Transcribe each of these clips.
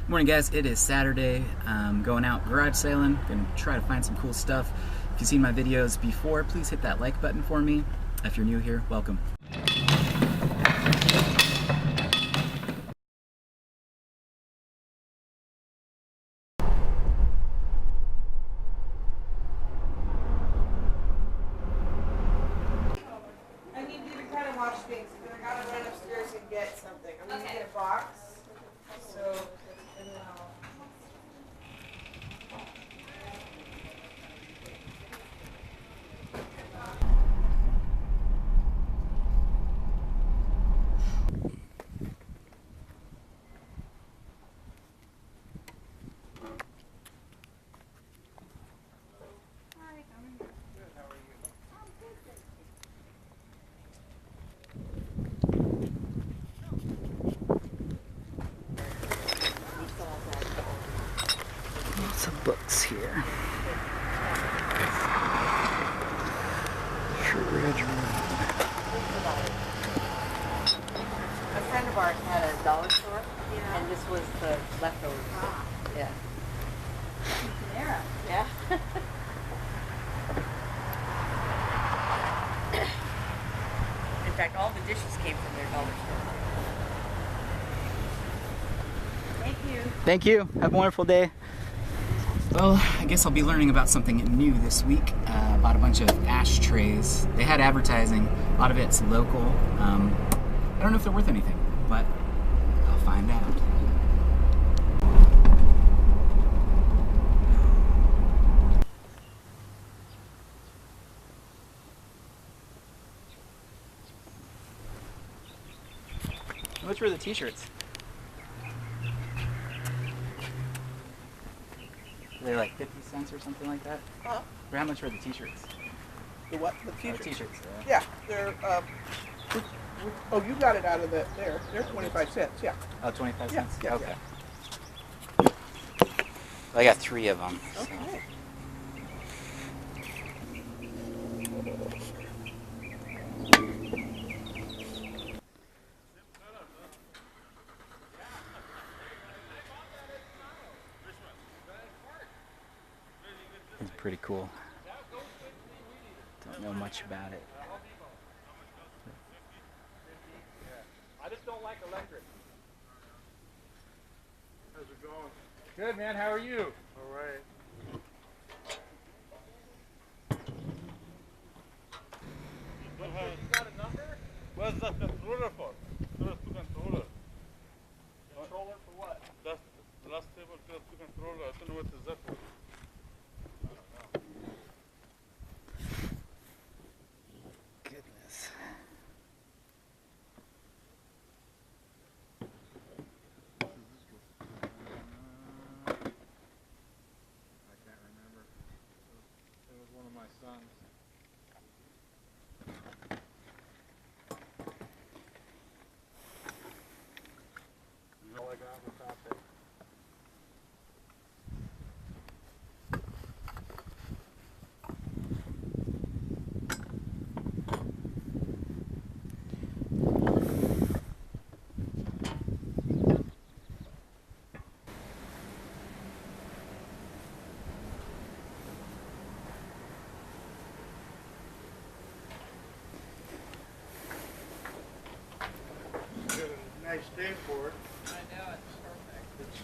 Morning guys, it is Saturday. I'm going out garage sailing, gonna try to find some cool stuff. If you've seen my videos before, please hit that like button for me. If you're new here, welcome. I need you to kind of watch things, because I gotta run upstairs and get something. I'm gonna get a box, so, and then I'll... Lots of books here. A friend of ours had a dollar store, and this was the leftovers. Yeah. Yeah. In fact, all the dishes came from their dollar store. Thank you. Thank you. Have a wonderful day. Well, I guess I'll be learning about something new this week. Bought a bunch of ashtrays. They had advertising. A lot of it's local. I don't know if they're worth anything, but I'll find out. How much were the t-shirts? They're like 50 cents or something like that? Huh? Or how much were the t-shirts? The what? The t-shirts? T-shirts, Yeah, they're, oh, you got it out of the, there. They're 25 cents, yeah. Oh, 25 Yeah, cents? yeah, Okay. Well, I got 3 of them. So. Okay. It's pretty cool. Don't know much about it. I just don't like electric. How's it going? Good, man. How are you? All right. You got a number? What's the controller for? There's 2 controllers. Controller for what? That's the last table. There's 2 controllers. I don't know what is that for. Goodness. I can't remember. It was one of my sons. All I got was out there. Got a nice day for it. I know, it's perfect. It's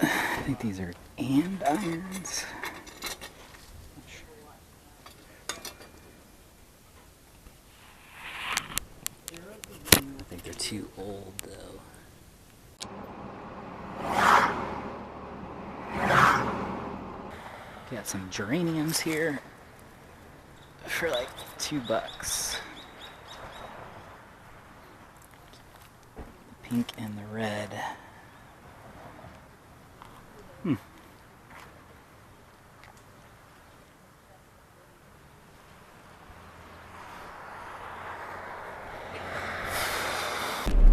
I think these are andirons. I think they're too old though. Got some geraniums here for like $2. The pink and the red.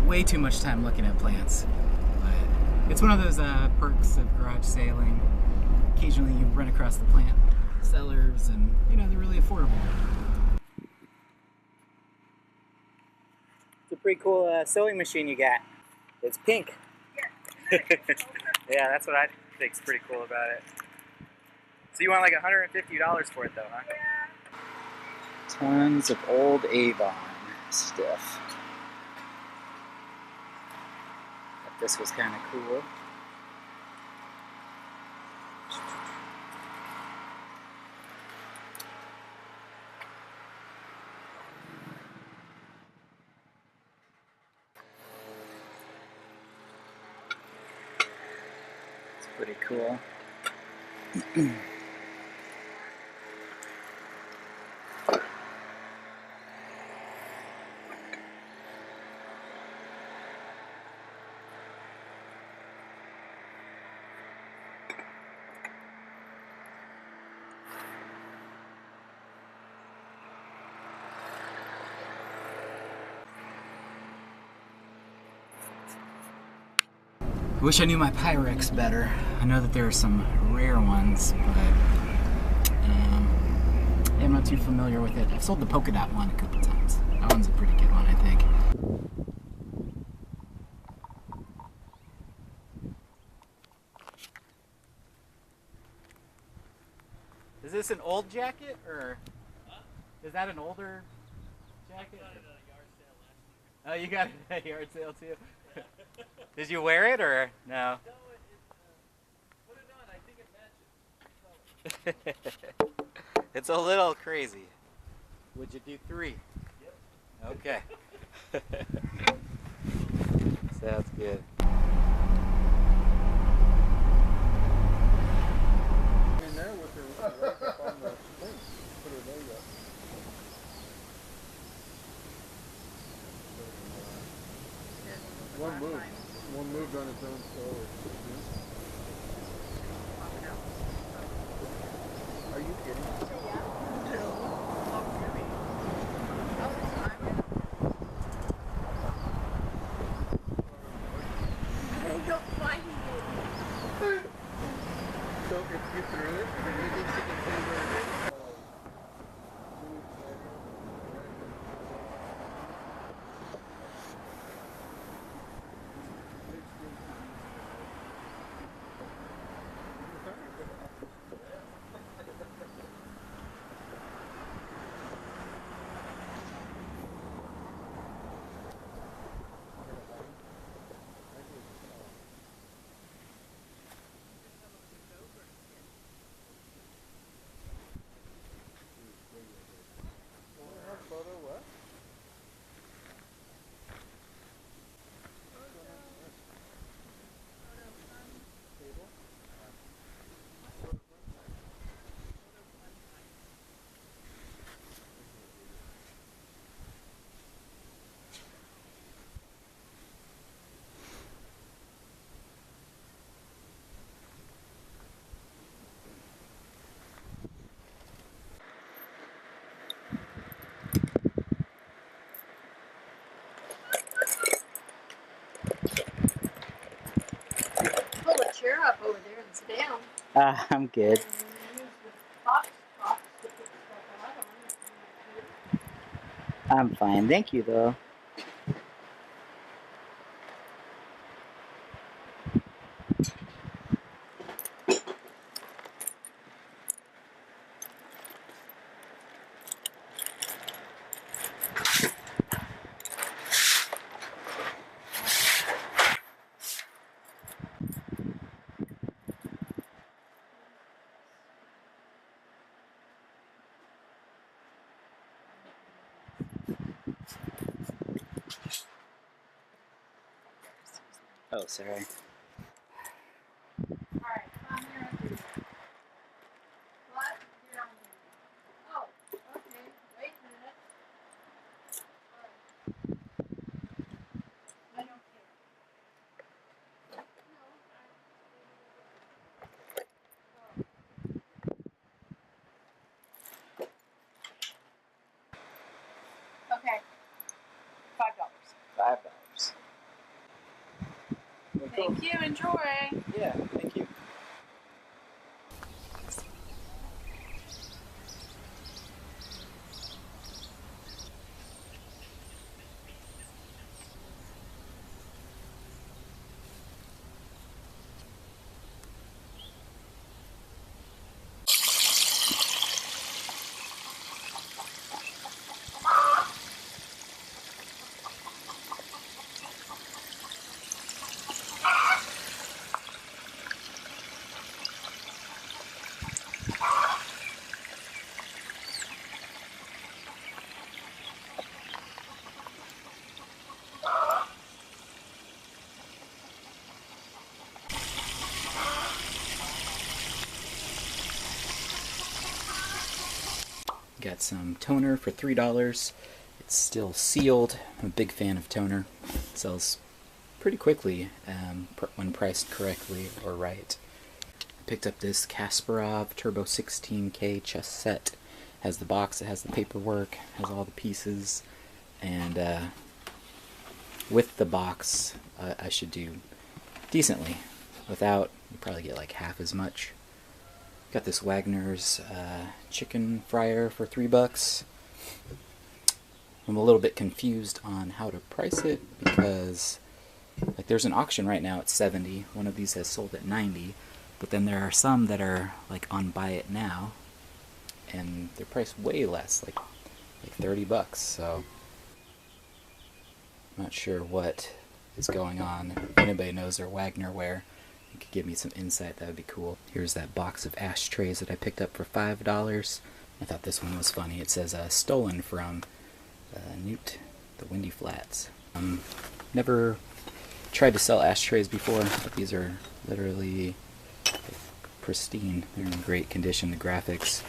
Way too much time looking at plants. But it's one of those perks of garage sailing. Occasionally you run across the plant sellers, and you know, they're really affordable. It's a pretty cool sewing machine you got. It's pink. Yeah. Yeah, that's what I think's pretty cool about it. So you want like $150 for it though, huh? Yeah. Tons of old Avon stuff. Thought this was kind of cool. It's pretty cool. I wish I knew my Pyrex better. I know that there are some rare ones, but I'm not too familiar with it. I've sold the polka dot one a couple times. That one's a pretty good one, I think. Is this an old jacket, or is that an older jacket? Oh, you got it at a yard sale too? Did you wear it or no? No, put it on. I think it matches. It's a little crazy. Would you do 3? Yep. Okay. Sounds good. In there with her right up on the thing. Put her leg up. One moved. One moved on its own forward. Are you kidding? So if you threw it, then you think she can see where it is? Photo what? Pull a chair up over there and sit down. I'm good. And use the box to put stuff out on. I'm fine. Thank you, though. Oh, sorry. Alright, come here and do that. What? You're on there. Oh, okay. Wait a minute. I don't care. Okay. $5. $5. Thank you. Enjoy. Yeah, thank you. Got some toner for $3. It's still sealed. I'm a big fan of toner. It sells pretty quickly when priced correctly or right. I picked up this Kasparov Turbo 16K chess set. Has the box, it has the paperwork, has all the pieces, and with the box I should do decently. Without, you probably get like half as much. Got this Wagner's chicken fryer for $3. I'm a little bit confused on how to price it because like there's an auction right now at $70. One of these has sold at $90, but then there are some that are like on buy it now, and they're priced way less, like $30. So I'm not sure what is going on. If anybody knows their Wagnerware, you could give me some insight, that would be cool. Here's that box of ashtrays that I picked up for $5. I thought this one was funny. It says stolen from Newt, the Windy Flats. Never tried to sell ashtrays before, but these are literally pristine. They're in great condition, the graphics.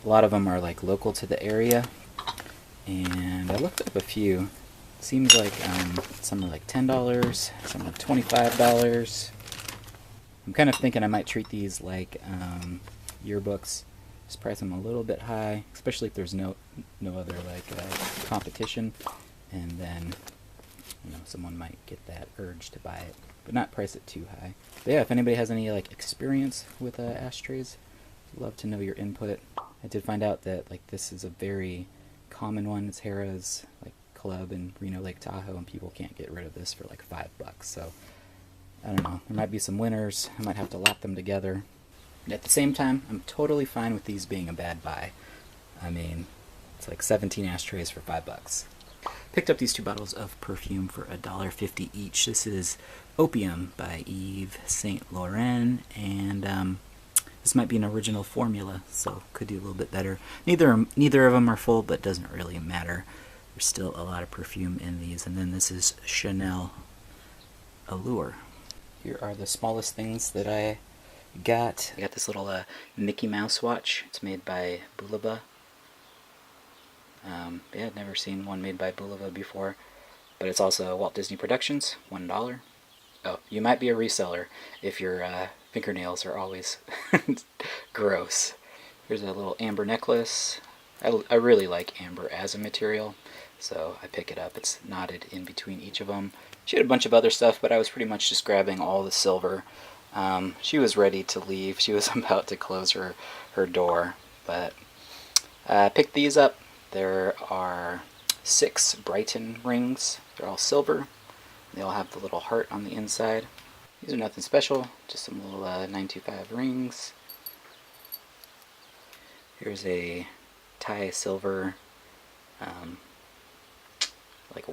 A lot of them are like local to the area, and I looked up a few. Seems like some are like $10, some are $25. I'm kind of thinking I might treat these like yearbooks. Just price them a little bit high, especially if there's no other like competition, and then someone might get that urge to buy it, but not price it too high. But yeah, if anybody has any like experience with ashtrays, I'd love to know your input. I did find out that like this is a very common one. It's Harrah's like club in Reno Lake Tahoe, and people can't get rid of this for like $5. So I don't know. There might be some winners. I might have to lap them together. At the same time, I'm totally fine with these being a bad buy. I mean, it's like 17 ashtrays for $5. Picked up these 2 bottles of perfume for $1.50 each. This is Opium by Yves Saint Laurent, and this might be an original formula, so could do a little bit better. Neither of them are full, but doesn't really matter. There's still a lot of perfume in these. And then this is Chanel Allure. Here are the smallest things that I got. I got this little Mickey Mouse watch. It's made by Bolo. Yeah, I'd never seen one made by Bolo before, but it's also Walt Disney Productions, $1. Oh, you might be a reseller if your fingernails are always gross. Here's a little amber necklace. I really like amber as a material, so I pick it up. It's knotted in between each of them. She had a bunch of other stuff, but I was pretty much just grabbing all the silver. She was ready to leave. She was about to close her door, but I picked these up. There are 6 Brighton rings. They're all silver. They all have the little heart on the inside. These are nothing special, just some little 925 rings. Here's a Thai silver, like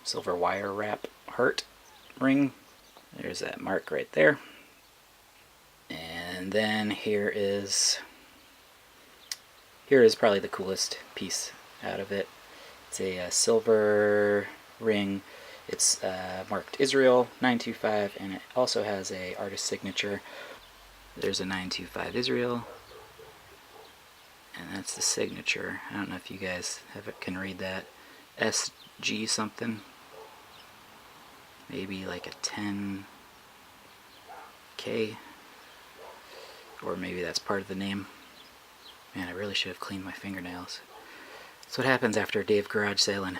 silver wire wrap heart ring. There's that mark right there. And then here is probably the coolest piece out of it. It's a silver ring. It's marked Israel 925, and it also has a artist signature. There's a 925 Israel, and that's the signature. I don't know if you guys can read that. SG something. Maybe like a 10K, or maybe that's part of the name. Man, I really should have cleaned my fingernails. That's what happens after a day of garage sailing.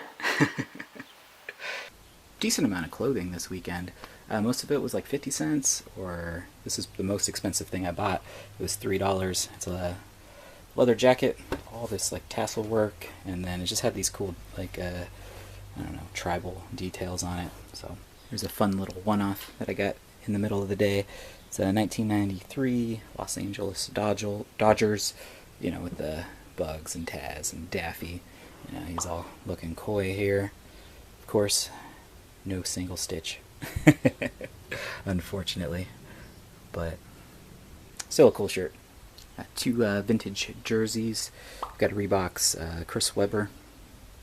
Decent amount of clothing this weekend. Most of it was like 50 cents, or this is the most expensive thing I bought. It was $3. It's a leather jacket, all this like tassel work, and then it just had these cool like I don't know, tribal details on it. So here's a fun little one-off that I got in the middle of the day. It's a 1993 Los Angeles Dodgers, with the Bugs and Taz and Daffy. He's all looking coy here. Of course, no single stitch, unfortunately, but still a cool shirt. 2 vintage jerseys. Got a Reebok's Chris Webber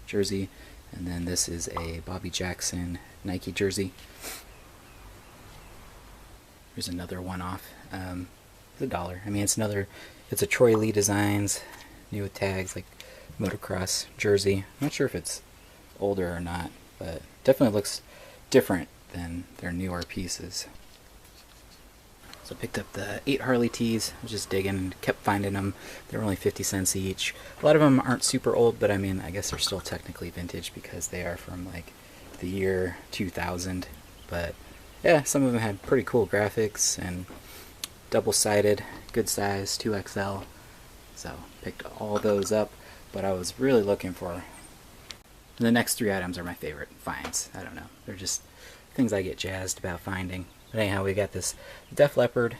jersey, and then this is a Bobby Jackson Nike jersey. Here's another one-off. It's $1. I mean, it's a Troy Lee Designs new with tags like motocross jersey. I'm not sure if it's older or not, but definitely looks different than their newer pieces. So I picked up the 8 Harley tees. I was just digging and kept finding them. They were only 50 cents each. A lot of them aren't super old, but I mean, I guess they're still technically vintage because they are from like the year 2000. But yeah, some of them had pretty cool graphics and double-sided, good size, 2XL. So picked all those up, but I was really looking for... The next 3 items are my favorite finds. I don't know. They're just things I get jazzed about finding. But anyhow, we got this Def Leppard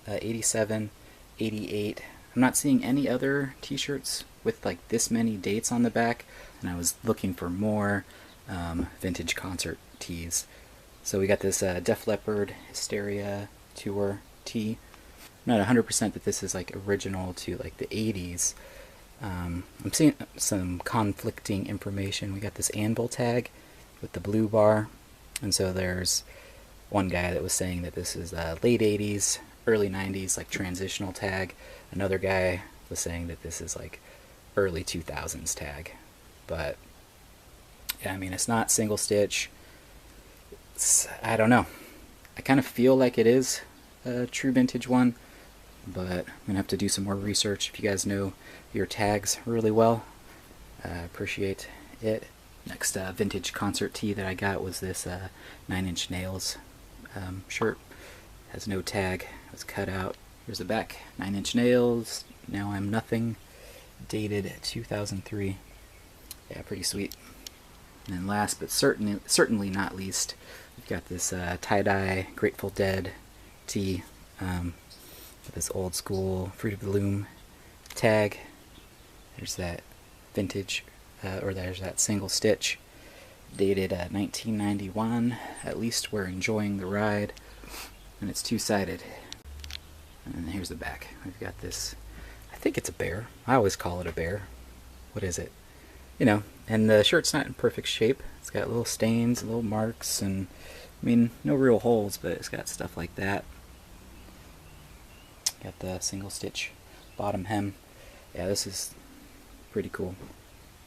87, 88. I'm not seeing any other t-shirts with like this many dates on the back, and I was looking for more vintage concert tees. So we got this Def Leppard Hysteria Tour tee. I'm not 100% that this is like original to like the 80s. I'm seeing some conflicting information. We got this anvil tag with the blue bar, and so there's one guy that was saying that this is late 80s, early 90s, like transitional tag. Another guy was saying that this is like early 2000s tag. But yeah, I mean, it's not single stitch. I don't know. I kind of feel like it is a true vintage one, but I'm gonna have to do some more research. If you guys know your tags really well, appreciate it. Next vintage concert tee that I got was this 9 Inch Nails shirt. Has no tag. It was cut out. Here's the back. 9 Inch Nails. Now I'm Nothing. Dated 2003. Yeah, pretty sweet. And then last but certainly not least, we've got this tie-dye Grateful Dead tee with this old school Fruit of the Loom tag. There's that vintage, or there's that single stitch, dated 1991. At least we're enjoying the ride, and it's two-sided. And then here's the back. We've got this, I think it's a bear. I always call it a bear. What is it? You know, and the shirt's not in perfect shape. It's got little stains, little marks, and I mean, no real holes, but it's got stuff like that. Got the single stitch bottom hem. Yeah, this is pretty cool.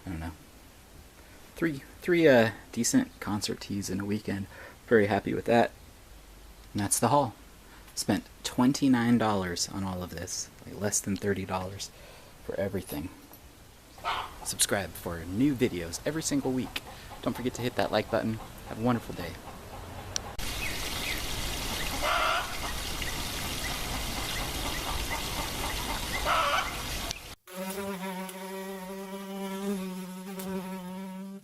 I don't know. Three decent concert tees in a weekend. Very happy with that. And that's the haul. Spent $29 on all of this. Like less than $30 for everything. Subscribe for new videos every single week. Don't forget to hit that like button. Have a wonderful day.